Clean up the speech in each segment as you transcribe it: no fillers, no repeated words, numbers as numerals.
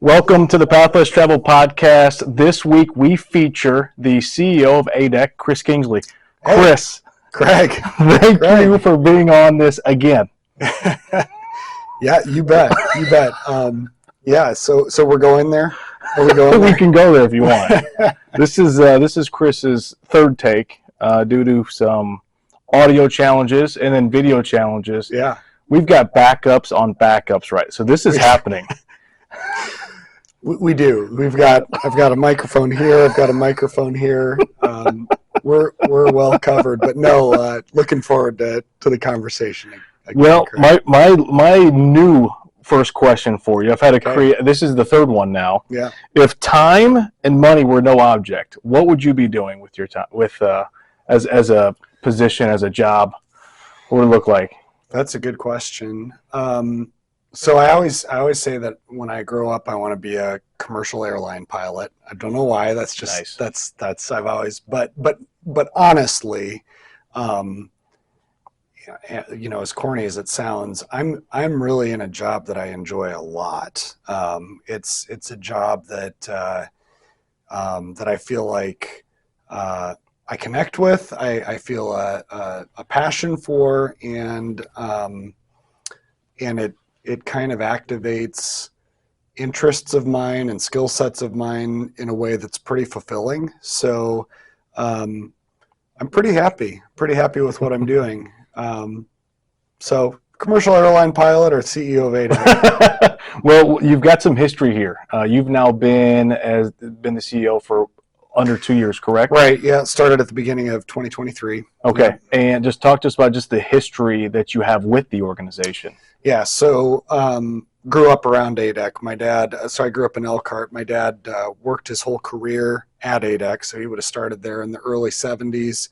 Welcome to the Pathless Travel Podcast. This week we feature the CEO of ADEC, Chris Kingsley. Hey, Chris, Greg, thank you for being on this again. Yeah, you bet. So we're going there. Are we going there? We can go there if you want. This is Chris's third take due to some audio challenges and then video challenges. Yeah, we've got backups on backups, right? So this is happening. We do. I've got a microphone here. I've got a microphone here. We're well covered, but no, looking forward to the conversation. Again, well, my new first question for you. I've had to create. This is the third one now. Yeah. If time and money were no object, what would you be doing with your time? As a position, as a job, what would it look like? That's a good question. So I always say that when I grow up, I want to be a commercial airline pilot. I don't know why. That's just nice. that's I've always. But honestly, as corny as it sounds, I'm really in a job that I enjoy a lot. It's a job that I feel like I connect with. I feel a passion for, and it kind of activates interests of mine and skill sets of mine in a way that's pretty fulfilling. So I'm pretty happy with what I'm doing. So commercial airline pilot or CEO of ADEC? Well, you've got some history here. You've now been the CEO for under 2 years, correct? Right. Yeah. It started at the beginning of 2023. Okay. Yeah. And just talk to us about just the history that you have with the organization. Yeah. So, grew up around ADEC. So I grew up in Elkhart. My dad worked his whole career at ADEC. So he would have started there in the early 70s.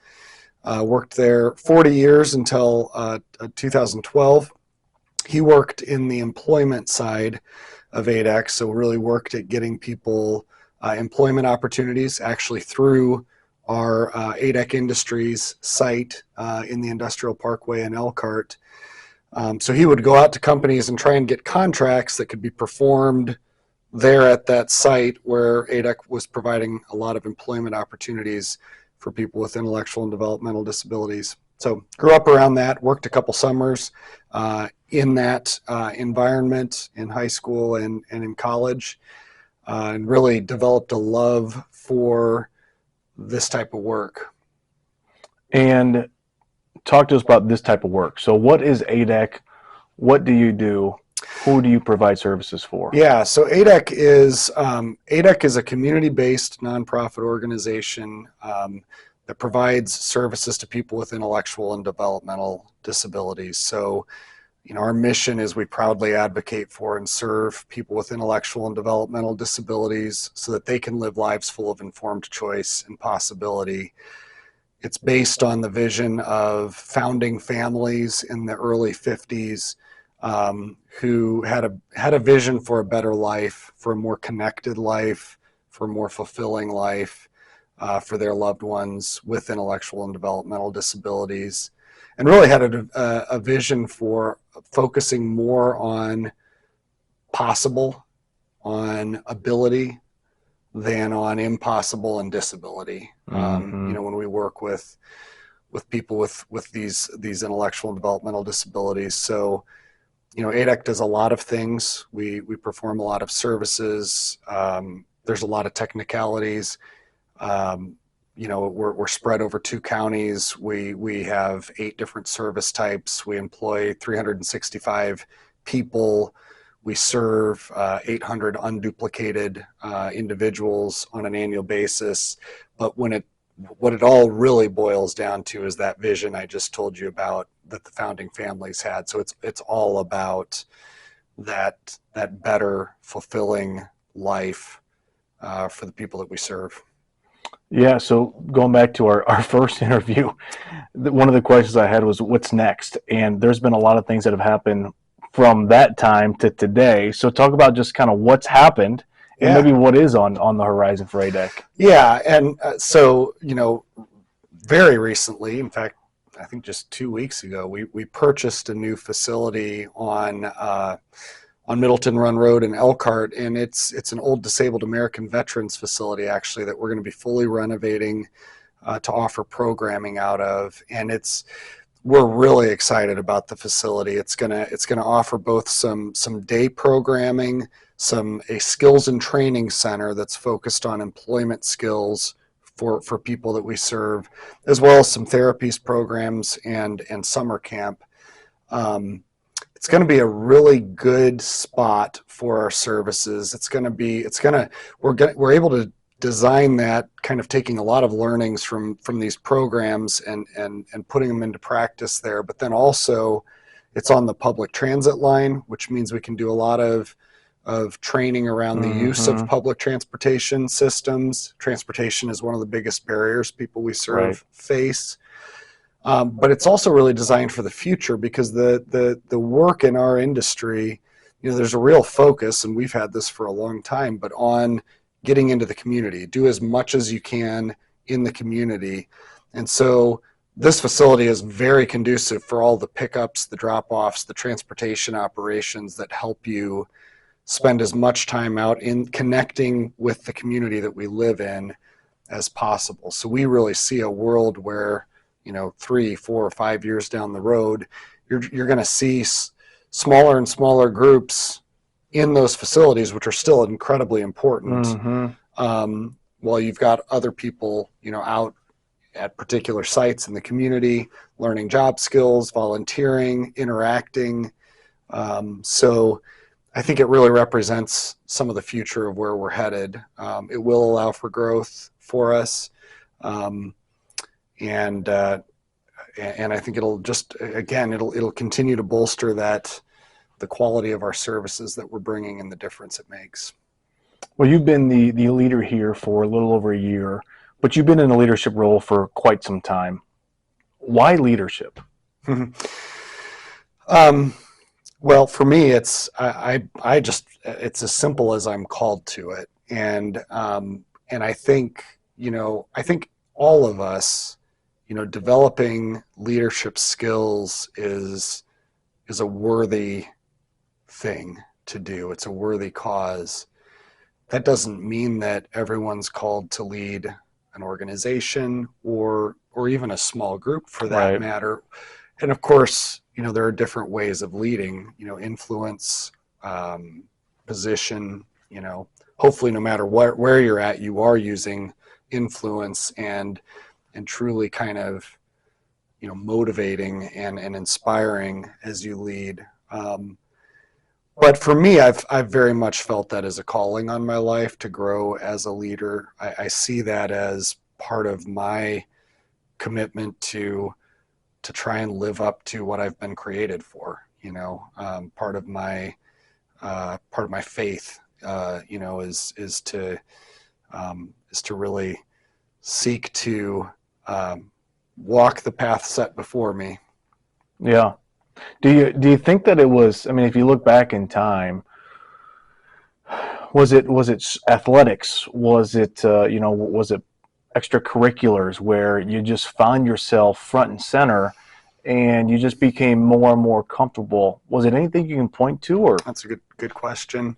Worked there 40 years until 2012. He worked in the employment side of ADEC. So really worked at getting people employment opportunities actually through our ADEC Industries site in the Industrial Parkway in Elkhart. So he would go out to companies and try and get contracts that could be performed there at that site where ADEC was providing a lot of employment opportunities for people with intellectual and developmental disabilities. So grew up around that, worked a couple summers in that environment in high school and in college. And really developed a love for this type of work. And talk to us about this type of work. So what is ADEC? What do you do? Who do you provide services for? Yeah, so ADEC is a community-based nonprofit organization that provides services to people with intellectual and developmental disabilities. So our mission is we proudly advocate for and serve people with intellectual and developmental disabilities so that they can live lives full of informed choice and possibility. It's based on the vision of founding families in the early 50s who had a vision for a better life, for a more connected life, for a more fulfilling life for their loved ones with intellectual and developmental disabilities. And really had a vision for focusing more on possible, on ability, than on impossible and disability. Mm-hmm. When we work with people with these intellectual and developmental disabilities. So, ADEC does a lot of things. We perform a lot of services. There's a lot of technicalities. We're spread over 2 counties. We have 8 different service types. We employ 365 people. We serve 800 unduplicated individuals on an annual basis. But what it all really boils down to is that vision I just told you about that the founding families had. So it's all about that better, fulfilling life for the people that we serve. Yeah, so going back to our first interview, one of the questions I had was, what's next? And there's been a lot of things that have happened from that time to today. So talk about just kind of what's happened and maybe what is on the horizon for ADEC. Yeah, and so, very recently, in fact, I think just 2 weeks ago, we purchased a new facility on on Middleton Run Road in Elkhart, and it's an old disabled American veterans facility actually that we're going to be fully renovating to offer programming out of, and we're really excited about the facility. It's gonna offer both some day programming, a skills and training center that's focused on employment skills for people that we serve, as well as some therapies programs and summer camp. It's going to be a really good spot for our services. We're able to design that, kind of taking a lot of learnings from these programs and putting them into practice there. But then also it's on the public transit line, which means we can do a lot of training around the use of public transportation systems. Transportation is one of the biggest barriers people we serve face. But it's also really designed for the future, because the work in our industry, there's a real focus, and we've had this for a long time, but on getting into the community. Do as much as you can in the community. And so this facility is very conducive for all the pickups, the drop-offs, the transportation operations that help you spend as much time out in connecting with the community that we live in as possible. So we really see a world where 3, 4, or 5 years down the road, you're going to see smaller and smaller groups in those facilities, which are still incredibly important. While you've got other people, out at particular sites in the community, learning job skills, volunteering, interacting. So I think it really represents some of the future of where we're headed. It will allow for growth for us. And I think it'll just, again, it'll continue to bolster the quality of our services that we're bringing and the difference it makes. Well, you've been the leader here for a little over a year, but you've been in a leadership role for quite some time. Why leadership? Well, for me, it's it's as simple as I'm called to it, and I think all of us, developing leadership skills is a worthy thing to do. It's a worthy cause. That doesn't mean that everyone's called to lead an organization or even a small group for that matter. And of course, there are different ways of leading, influence, position, hopefully no matter where you're at, you are using influence and truly kind of, motivating and inspiring as you lead. But for me, I've very much felt that as a calling on my life to grow as a leader. I see that as part of my commitment to try and live up to what I've been created for. Part of my faith, is to really seek to walk the path set before me. Yeah. Do you think that it was, if you look back in time, was it athletics? Was it, was it extracurriculars where you just found yourself front and center and you just became more and more comfortable? Was it anything you can point to? Or That's a good question.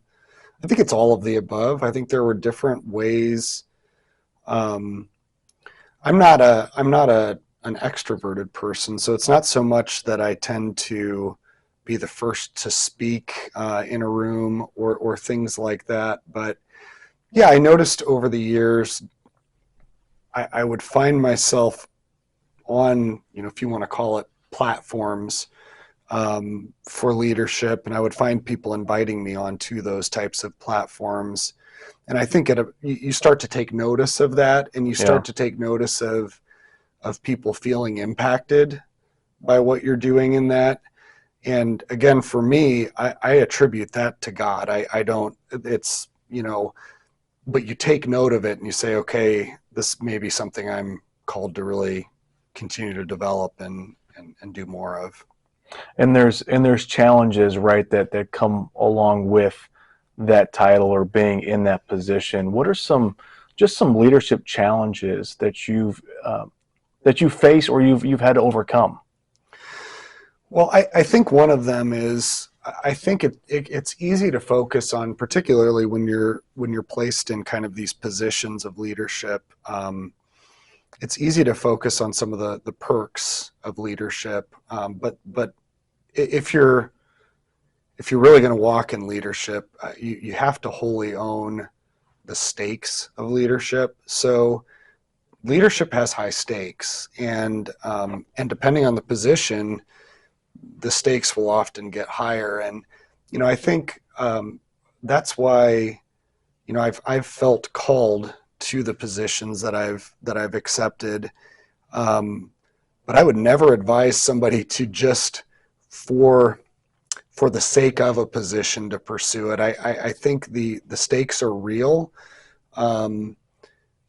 I think it's all of the above. I think there were different ways. I'm not an extroverted person, so it's not so much that I tend to be the first to speak in a room or things like that. But yeah, I noticed over the years, I would find myself on, if you want to call it, platforms for leadership, and I would find people inviting me onto those types of platforms. And I think you start to take notice of that, and you start to take notice of people feeling impacted by what you're doing in that. And again, for me, I attribute that to God. I don't, it's, but you take note of it and you say, okay, this may be something I'm called to really continue to develop and do more of. And there's challenges, right, that come along with that title or being in that position. What are some leadership challenges that you face or you've had to overcome? Well, I think one of them is I think it's easy to focus on, particularly when you're placed in kind of these positions of leadership. It's easy to focus on some of the perks of leadership, but if you're really going to walk in leadership, you have to wholly own the stakes of leadership. So leadership has high stakes, and depending on the position, the stakes will often get higher. And I think that's why I've felt called to the positions that I've accepted. But I would never advise somebody to just for the sake of a position to pursue it. I think the stakes are real.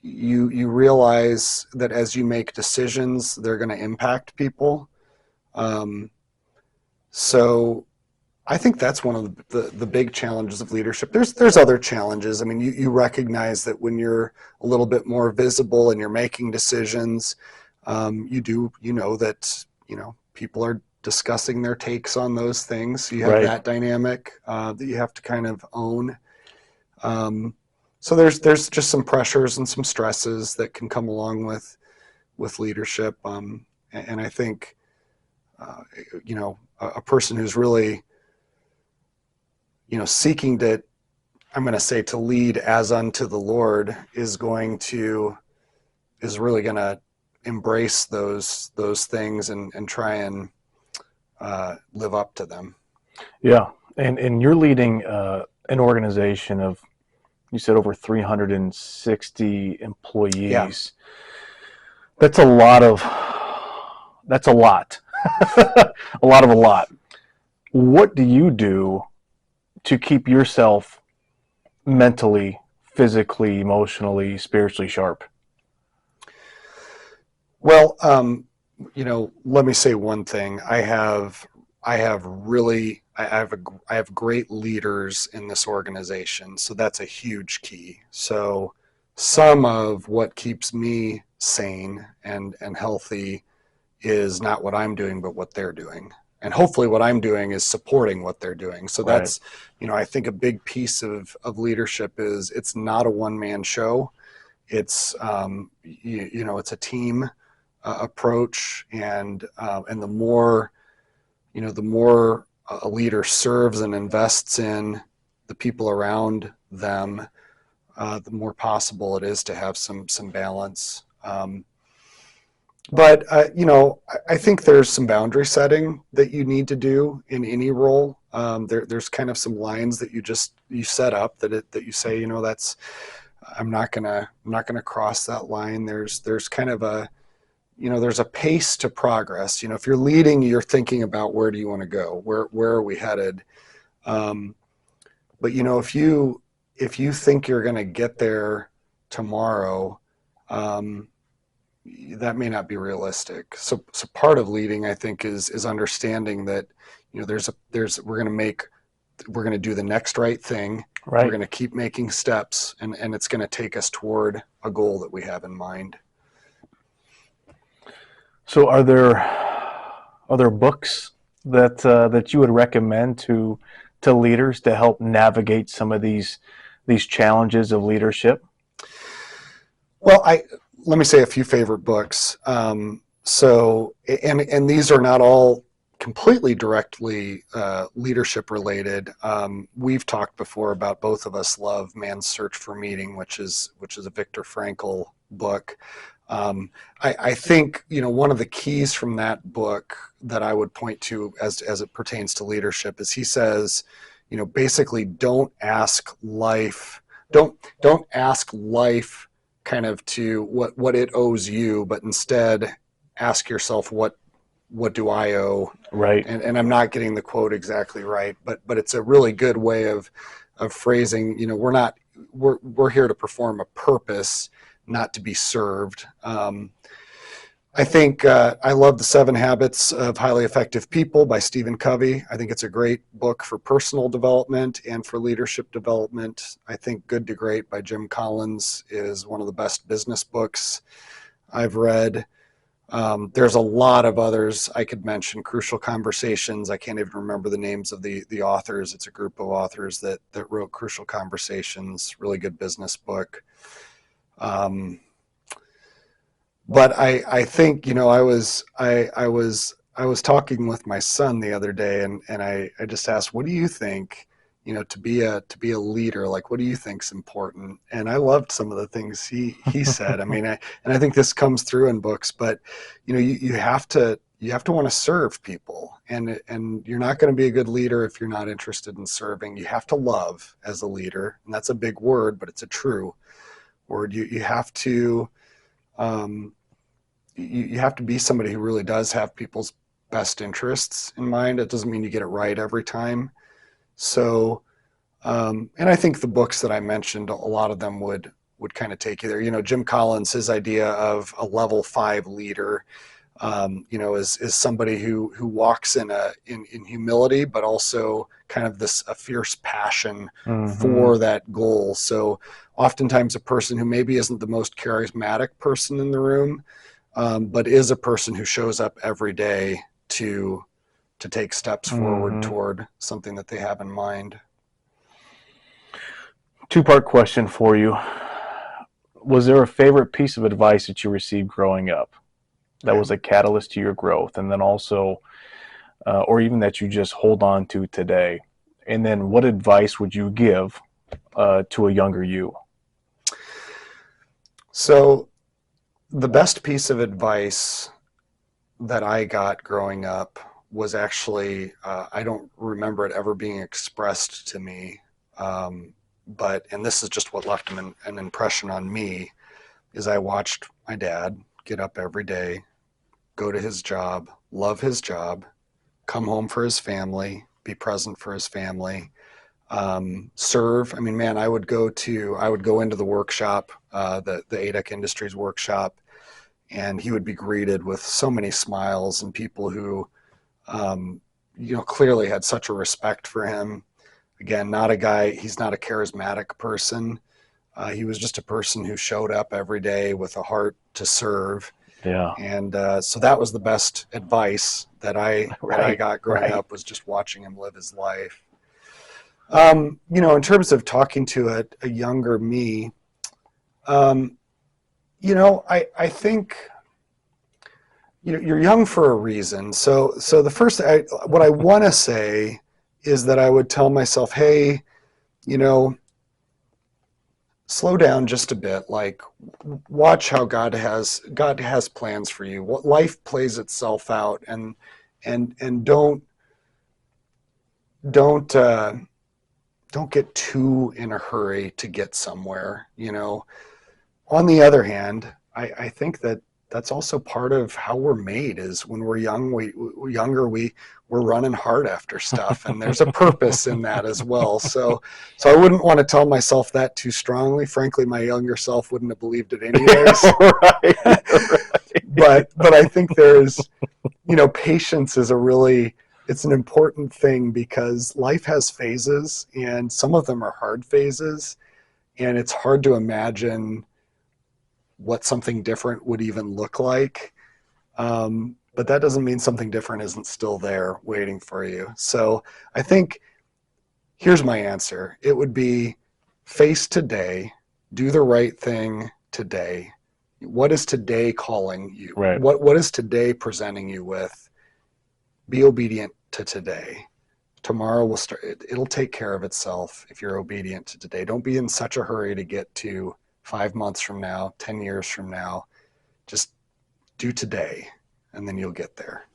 You realize that as you make decisions, they're going to impact people. So I think that's one of the big challenges of leadership. There's other challenges. I mean, you recognize that when you're a little bit more visible and you're making decisions, you know that people are discussing their takes on those things. So you have Right. that dynamic that you have to kind of own. So there's just some pressures and some stresses that can come along with leadership. And I think a person who's really seeking to, I'm going to say, to lead as unto the Lord is really going to embrace those things and try and live up to them. Yeah, and you're leading an organization of, you said, over 360 employees. Yeah. That's a lot. A lot. What do you do to keep yourself mentally, physically, emotionally, spiritually sharp? Well, let me say one thing. I have great leaders in this organization, so that's a huge key. So some of what keeps me sane and healthy is not what I'm doing, but what they're doing. And hopefully what I'm doing is supporting what they're doing. So Right. that's, I think a big piece of leadership is it's not a one-man show. It's, it's a team approach. And the more a leader serves and invests in the people around them, the more possible it is to have some balance. But I think there's some boundary setting that you need to do in any role. There's kind of some lines that you set up that you say, I'm not gonna cross that line. There's kind of there's a pace to progress. If you're leading, you're thinking about where do you want to go, where are we headed. But if you think you're going to get there tomorrow, that may not be realistic. So part of leading, I think, is understanding that we're going to do the next right thing. Right. We're going to keep making steps, and it's going to take us toward a goal that we have in mind. So are there other books that you would recommend to leaders to help navigate some of these challenges of leadership? Well, let me say a few favorite books. So these are not all completely directly leadership related. We've talked before about, both of us love Man's Search for Meaning, which is a Viktor Frankl book. I think one of the keys from that book that I would point to as it pertains to leadership is, he says, basically don't ask life kind of to what it owes you, but instead ask yourself, what do I owe? Right. And I'm not getting the quote exactly right, but it's a really good way of phrasing. We're here to perform a purpose, not to be served. I think I love The 7 Habits of Highly Effective People by Stephen Covey. I think it's a great book for personal development and for leadership development. I think Good to Great by Jim Collins is one of the best business books I've read. There's a lot of others I could mention. Crucial Conversations. I can't even remember the names of the authors. It's a group of authors that wrote Crucial Conversations. Really good business book. But I think, I was talking with my son the other day, and I just asked, what do you think, to be a leader, like, what do you think's important? And I loved some of the things he said. I mean, I think this comes through in books, but you have to want to serve people, and you're not going to be a good leader if you're not interested in serving. You have to love as a leader, and that's a big word, but it's a true word. You have to you have to be somebody who really does have people's best interests in mind. It doesn't mean you get it right every time. So, and I think the books that I mentioned, a lot of them would kind of take you there. Jim Collins, his idea of a level 5 leader, is somebody who walks in humility, but also kind of a fierce passion for that goal. So oftentimes a person who maybe isn't the most charismatic person in the room, but is a person who shows up every day to take steps forward toward something that they have in mind. Two-part question for you. Was there a favorite piece of advice that you received growing up that was a catalyst to your growth, and then also, or even that you just hold on to today? And then what advice would you give to a younger you? So the best piece of advice that I got growing up was actually, I don't remember it ever being expressed to me, and this is just what left an impression on me, is I watched my dad get up every day, go to his job, love his job, come home for his family, be present for his family, serve. I mean, man, I would go into the workshop, the ADEC Industries workshop, and he would be greeted with so many smiles and people who, clearly had such a respect for him. Again, he's not a charismatic person. He was just a person who showed up every day with a heart to serve. Yeah. And so that was the best advice that I got growing up, was just watching him live his life. In terms of talking to a younger me, I think, you're young for a reason. So the first, what I want to say is that I would tell myself, hey, slow down just a bit. Like, watch how God has plans for you. What life plays itself out, and don't get too in a hurry to get somewhere. On the other hand, I think that's also part of how we're made, is when we're younger, we're running hard after stuff, and there's a purpose in that as well. So I wouldn't want to tell myself that too strongly. Frankly, my younger self wouldn't have believed it anyways. Right. But I think there's, patience is it's an important thing, because life has phases, and some of them are hard phases, and it's hard to imagine what something different would even look like. But that doesn't mean something different isn't still there waiting for you. So I think, here's my answer. It would be, face today, do the right thing today. What is today calling you? Right. What is today presenting you with? Be obedient to today. Tomorrow will start. It'll take care of itself if you're obedient to today. Don't be in such a hurry to get to 5 months from now, 10 years from now. Just do today, and then you'll get there.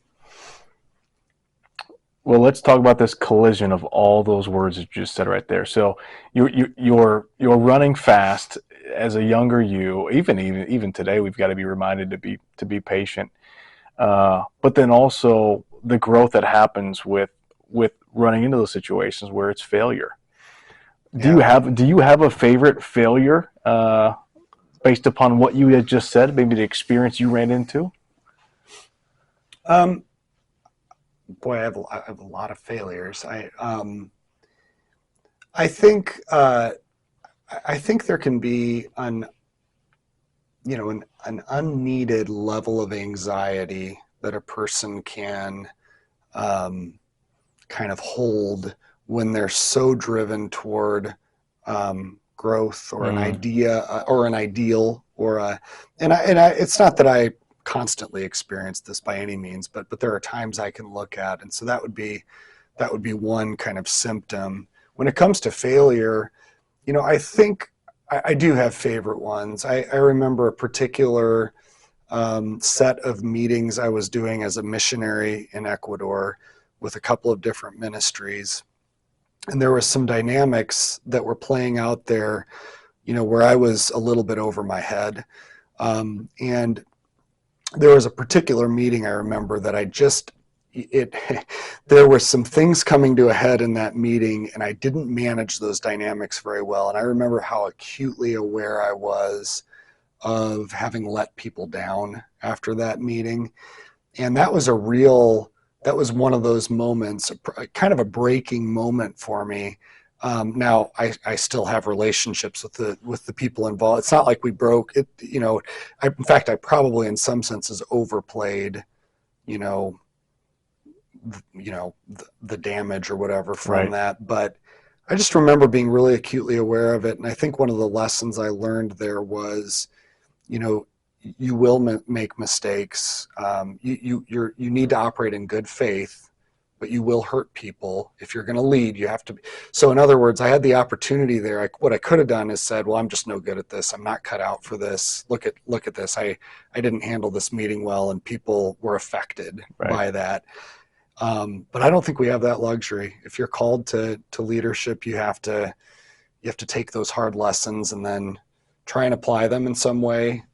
Well, let's talk about this collision of all those words that you just said right there. So you're running fast as a younger you. Even today, we've got to be reminded to be patient. But then also the growth that happens with running into those situations where it's failure. Do you have a favorite failure based upon what you had just said? Maybe the experience you ran into. Boy, I have a lot of failures. I think there can be an unneeded level of anxiety that a person can kind of hold when they're so driven toward growth or an idea or an ideal and it's not that I constantly experience this by any means, but there are times I can look at, and so that would be one kind of symptom. When it comes to failure, I think I do have favorite ones. I remember a particular set of meetings I was doing as a missionary in Ecuador with a couple of different ministries. And there was some dynamics that were playing out there, where I was a little bit over my head. And there was a particular meeting I remember that there were some things coming to a head in that meeting, and I didn't manage those dynamics very well. And I remember how acutely aware I was of having let people down after that meeting. And that was one of those moments, kind of a breaking moment for me. Now I still have relationships with the people involved. It's not like we broke it, in fact, I probably in some senses overplayed, the damage or whatever from that. But I just remember being really acutely aware of it. And I think one of the lessons I learned there was, you will make mistakes. You need to operate in good faith, but you will hurt people. If you're going to lead, you have to be. So in other words, I had the opportunity there. What I could have done is said, well, I'm just no good at this. I'm not cut out for this. Look at this. I didn't handle this meeting well, and people were affected by that. But I don't think we have that luxury. If you're called to leadership, you have to take those hard lessons and then try and apply them in some way,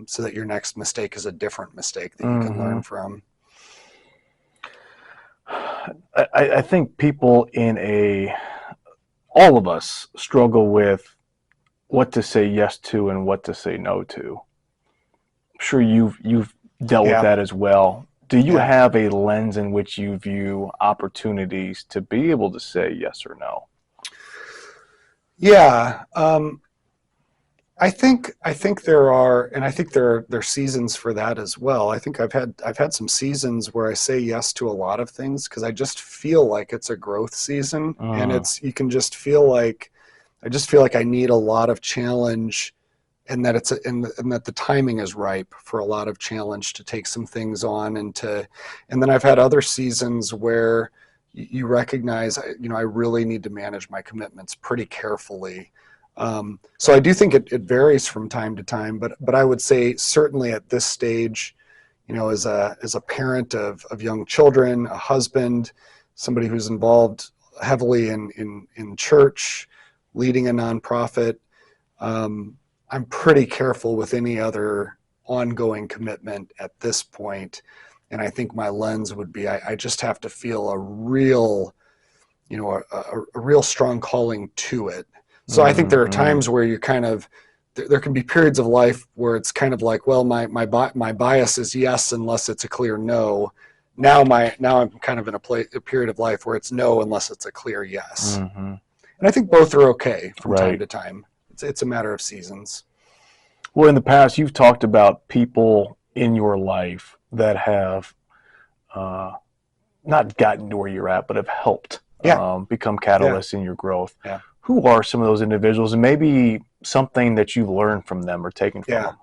so that your next mistake is a different mistake that you can learn from. I think people all of us struggle with what to say yes to and what to say no to. I'm sure you've dealt with that as well. Do you have a lens in which you view opportunities to be able to say yes or no? Yeah. I think there are, and I think there are seasons for that as well. I think I've had some seasons where I say yes to a lot of things because I just feel like it's a growth season, and you can just feel like I need a lot of challenge, and that and that the timing is ripe for a lot of challenge to take some things on, and then I've had other seasons where you recognize, I really need to manage my commitments pretty carefully. So I do think it varies from time to time, but I would say certainly at this stage, as a parent of young children, a husband, somebody who's involved heavily in church, leading a nonprofit, I'm pretty careful with any other ongoing commitment at this point. And I think my lens would be, I just have to feel a real strong calling to it. So I think there are times where you there can be periods of life where it's kind of like, well, my bias is yes unless it's a clear no. Now I'm kind of in a period of life where it's no unless it's a clear yes. And I think both are okay from time to time. It's a matter of seasons. Well, in the past, you've talked about people in your life that have not gotten to where you're at, but have helped become catalysts in your growth. Yeah. Who are some of those individuals, and maybe something that you've learned from them or taken from them?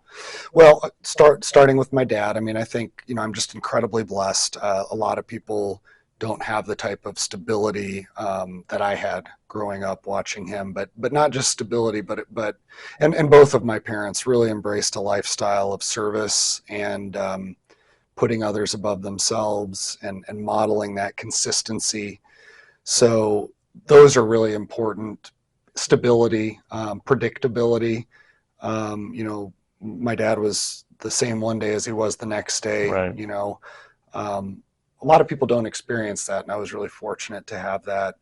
Well, starting with my dad. I mean, I think, I'm just incredibly blessed. A lot of people don't have the type of stability that I had growing up watching him, but not just stability, but both of my parents really embraced a lifestyle of service and putting others above themselves and modeling that consistency. So those are really important. Stability, predictability. My dad was the same one day as he was the next day. A lot of people don't experience that, and I was really fortunate to have that.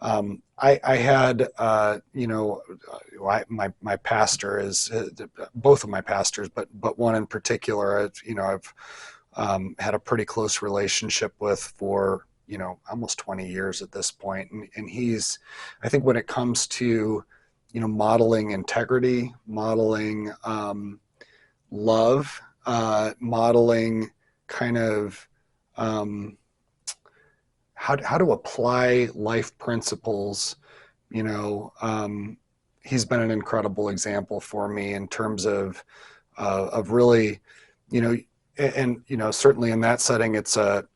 I had, my pastor is, both of my pastors, but one in particular, I've had a pretty close relationship with for, almost 20 years at this point. And he's, I think when it comes to, modeling integrity, modeling love, modeling kind of how to apply life principles. You know, he's been an incredible example for me in terms of really, you know, and you know, certainly in that setting, it's a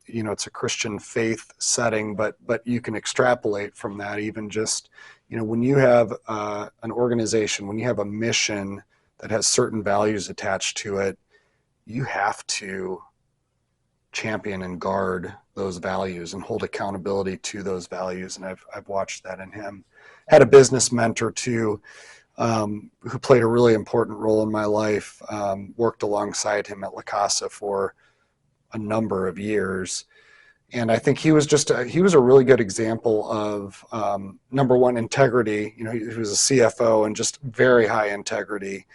Christian faith setting, but you can extrapolate from that. Even just, you know, when you have an organization, when you have a mission that has certain values attached to it, you have to champion and guard those values and hold accountability to those values. And I've watched that in him. Had a business mentor too, who played a really important role in my life. Worked alongside him at La Casa for a number of years. And I think he was a really good example of, number one, integrity. You know, he was a CFO and just very high integrity,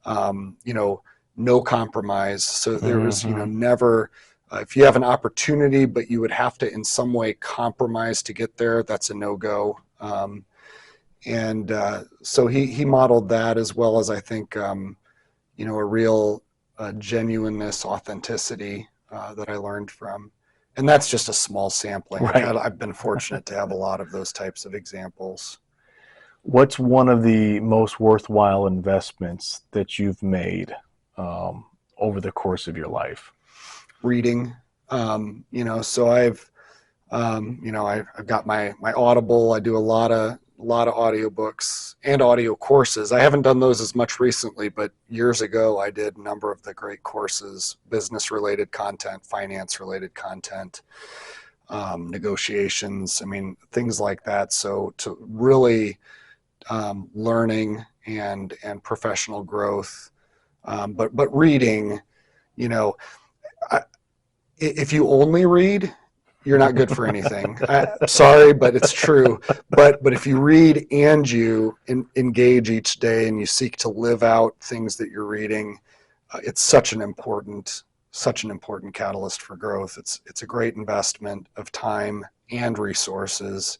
you know, no compromise. So there was, you know, never, if you have an opportunity, but you would have to in some way compromise to get there, that's a no-go. So he modeled that, as well as, I think, you know, a real genuineness, authenticity that I learned from. And that's just a small sampling. Right. I've been fortunate to have a lot of those types of examples. What's one of the most worthwhile investments that you've made over the course of your life? Reading. You know, so I've got my Audible. I do a lot of audiobooks and audio courses. I haven't done those as much recently, but years ago I did a number of the great courses, business related content, finance related content, negotiations, I mean, things like that. So to really learning and professional growth, but reading, you know, if you only read, you're not good for anything. Sorry, but it's true. But if you read and you engage each day and you seek to live out things that you're reading, it's such an important catalyst for growth. It's a great investment of time and resources.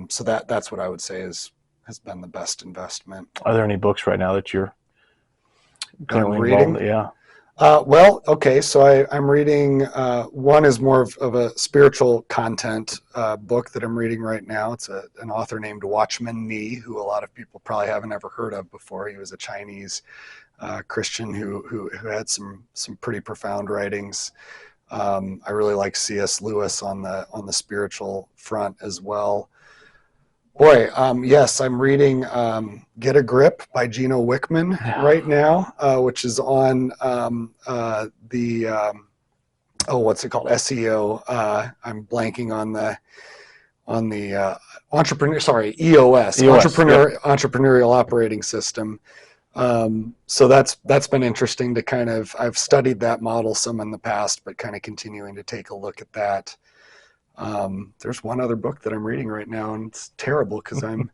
So that's what I would say has been the best investment. Are there any books right now that you're currently reading? involved in? Yeah. Well, okay, so I'm reading, one is more of a spiritual content book that I'm reading right now. It's an author named Watchman Nee, who a lot of people probably haven't ever heard of before. He was a Chinese Christian who had some pretty profound writings. I really like C.S. Lewis on the spiritual front as well. Boy, yes, I'm reading Get a Grip by Gino Wickman right now, which is on what's it called? SEO. I'm blanking on the entrepreneur. Sorry, EOS, Entrepreneurial Operating System. So that's been interesting to kind of. I've studied that model some in the past, but kind of continuing to take a look at that. There's one other book that I'm reading right now, and it's terrible because I'm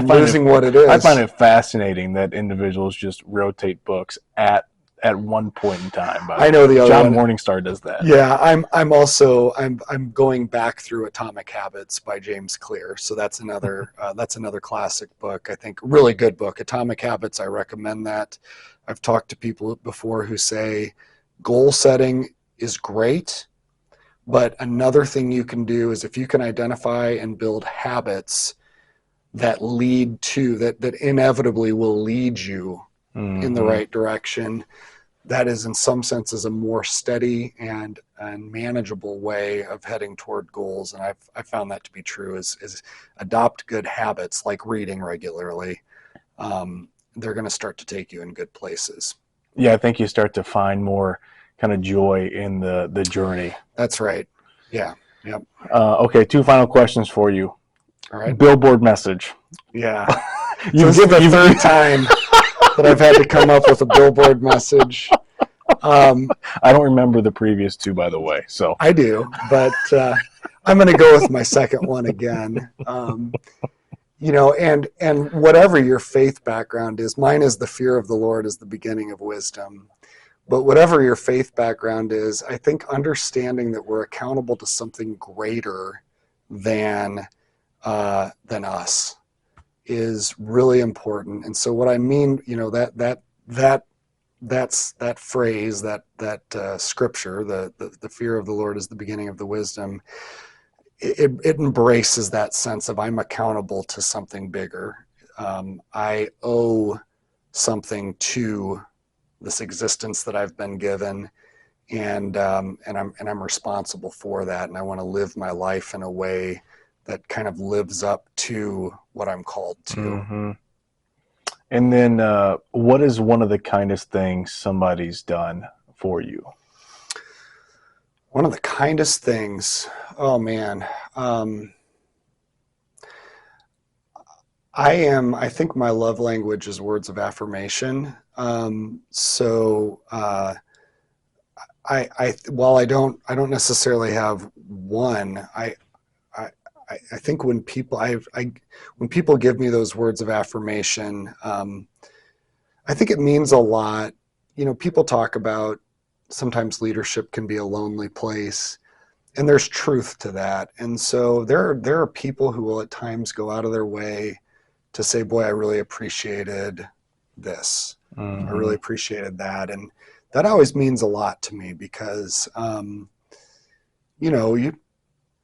losing what it is. I find it fascinating that individuals just rotate books at one point in time. I know the other John one. Morningstar does that. Yeah, I'm going back through Atomic Habits by James Clear. So that's another classic book. I think really good book. Atomic Habits. I recommend that. I've talked to people before who say goal setting is great. But another thing you can do is if you can identify and build habits that lead to, that inevitably will lead you in the right direction, that is in some senses a more steady and manageable way of heading toward goals. And I've found that to be true, is adopt good habits like reading regularly. They're going to start to take you in good places. Yeah, I think you start to find more kind of joy in the journey. That's right. Yeah. Yep. Okay, 2 final questions for you. All right. Billboard Message. Yeah. This is the third time that I've had to come up with a Billboard Message. I don't remember the previous 2, by the way. So I do, but I'm going to go with my second one again. You know, and whatever your faith background is, mine is the fear of the Lord is the beginning of wisdom. But whatever your faith background is, I think understanding that we're accountable to something greater than us is really important. And so what I mean, you know, that that's that phrase, that scripture, the fear of the Lord is the beginning of the wisdom. It embraces that sense of I'm accountable to something bigger. I owe something to this existence that I've been given, and I'm responsible for that, and I want to live my life in a way that kind of lives up to what I'm called to. Mm-hmm. And then, what is one of the kindest things somebody's done for you? One of the kindest things, oh man, I think my love language is words of affirmation. While I don't necessarily have one, I think when people give me those words of affirmation, I think it means a lot. You know, people talk about sometimes leadership can be a lonely place, and there's truth to that. And so there are people who will at times go out of their way to say, boy, I really appreciated this. Mm-hmm. I really appreciated that. And that always means a lot to me because, you know,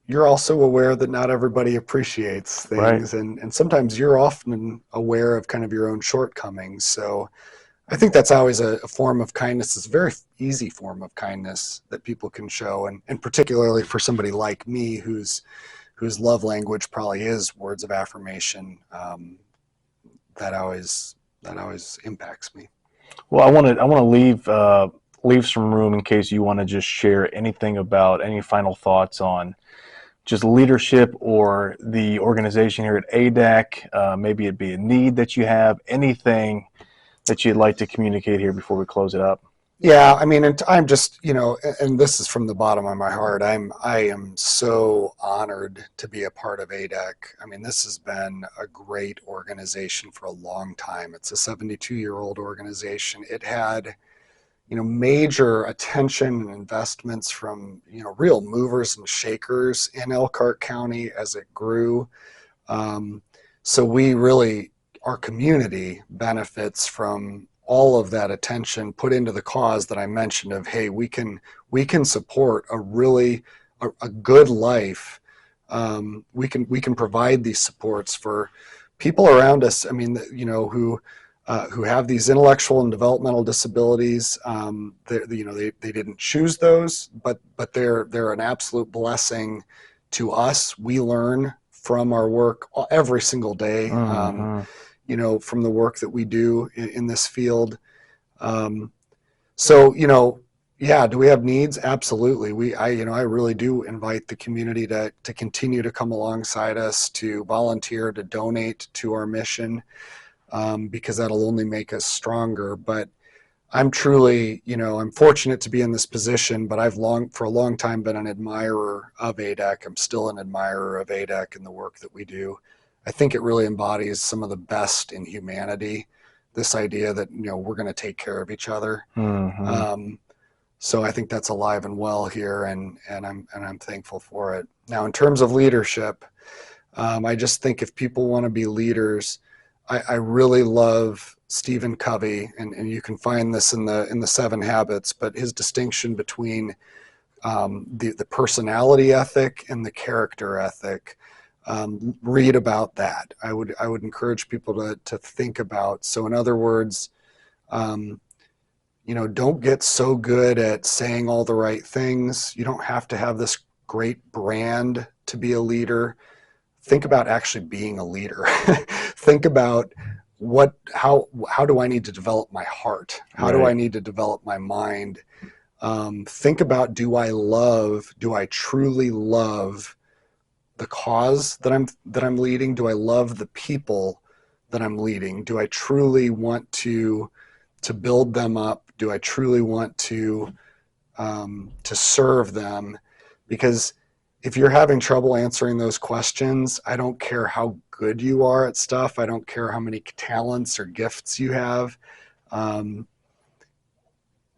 you're also aware that not everybody appreciates things. Right. And sometimes you're often aware of kind of your own shortcomings. So I think that's always a form of kindness. It's a very easy form of kindness that people can show. And particularly for somebody like me whose love language probably is words of affirmation, that always impacts me. Well, I want to leave some room in case you want to just share anything about any final thoughts on just leadership or the organization here at ADEC. Maybe it'd be a need that you have, anything that you'd like to communicate here before we close it up. Yeah, I mean, and I'm just, you know, and this is from the bottom of my heart. I am so honored to be a part of ADEC. I mean, this has been a great organization for a long time. It's a 72-year-old organization. It had, you know, major attention and investments from, you know, real movers and shakers in Elkhart County as it grew. So we really, our community benefits from all of that attention put into the cause that I mentioned of, hey, we can support a really a good life. We can provide these supports for people around us. I mean, you know, who have these intellectual and developmental disabilities. You know, they didn't choose those, but they're an absolute blessing to us. We learn from our work every single day. Mm-hmm. You know, from the work that we do in this field. So, you know, yeah, do we have needs? Absolutely. I really do invite the community to continue to come alongside us, to volunteer, to donate to our mission, because that'll only make us stronger. But I'm truly, you know, I'm fortunate to be in this position, but I've for a long time been an admirer of ADEC. I'm still an admirer of ADEC and the work that we do. I think it really embodies some of the best in humanity, this idea that, you know, we're going to take care of each other. Mm-hmm. So I think that's alive and well here, and I'm thankful for it. Now, in terms of leadership, I just think if people want to be leaders, I really love Stephen Covey, and you can find this in the 7 Habits, but his distinction between the personality ethic and the character ethic. Read about that. I would encourage people to think about. So in other words, you know, don't get so good at saying all the right things. You don't have to have this great brand to be a leader. Think about actually being a leader. Think about how do I need to develop my heart? How do I need to develop my mind? Think about, do I truly love the cause that I'm leading? Do I love the people that I'm leading? Do I truly want to build them up? Do I truly want to serve them? Because if you're having trouble answering those questions, I don't care how good you are at stuff. I don't care how many talents or gifts you have. Don't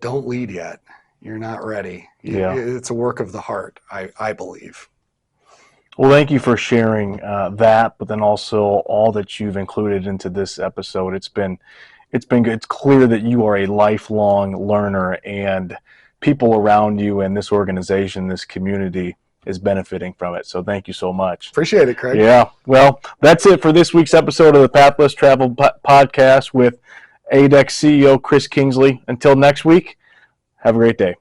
lead yet. You're not ready. It's a work of the heart, I believe. Well, thank you for sharing that, but then also all that you've included into this episode. It's been it's been good. It's clear that you are a lifelong learner, and people around you and this organization, this community, is benefiting from it. So thank you so much. Appreciate it, Craig. Yeah. Well, that's it for this week's episode of the Pathless Travel Podcast with ADEC CEO Chris Kingsley. Until next week, have a great day.